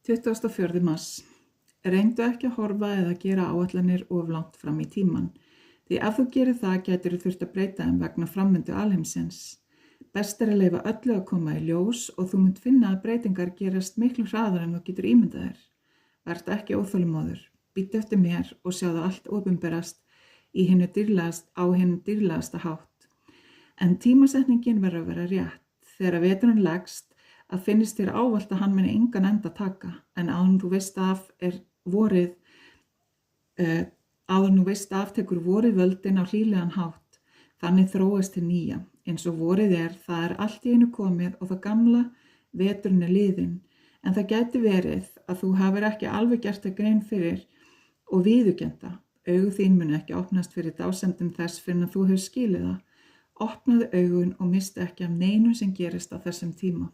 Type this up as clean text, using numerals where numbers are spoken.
24. mars. Reyndu ekki að horfa eða gera áætlanir of langt fram í tímann, því ef þú gerir það gætir þú þurft að breyta þeim vegna framvindu alheimsins. Best að leyfa öllu að koma í ljós og þú munt finna að breytingar gerast miklu hraðar en þú getur ímyndað þér. Vertu ekki óþolinmóður, bíddu eftir mér og sjáðu allt opinberast á hinu dýrlegasta hátt. En tímasetningin verður að vera rétt. Þegar veturinn leggst að finnist þér ávallt að hann muni engan enda taka, en áður þú veist af tekur vorið völdin á hlýlegan hátt. Þannig þróast til nýja. Eins og vorið það allt í einu komið og það gamla, veturinn liðinn. En það gæti verið að þú hafir ekki alveg gert það grein fyrir og viðurkennt. Augu þín muni ekki opnast fyrir dásendum þess fyrr en þú hefur skilið það. Opnaðu augun og mistu ekki af neinu sem gerist á þessum tíma.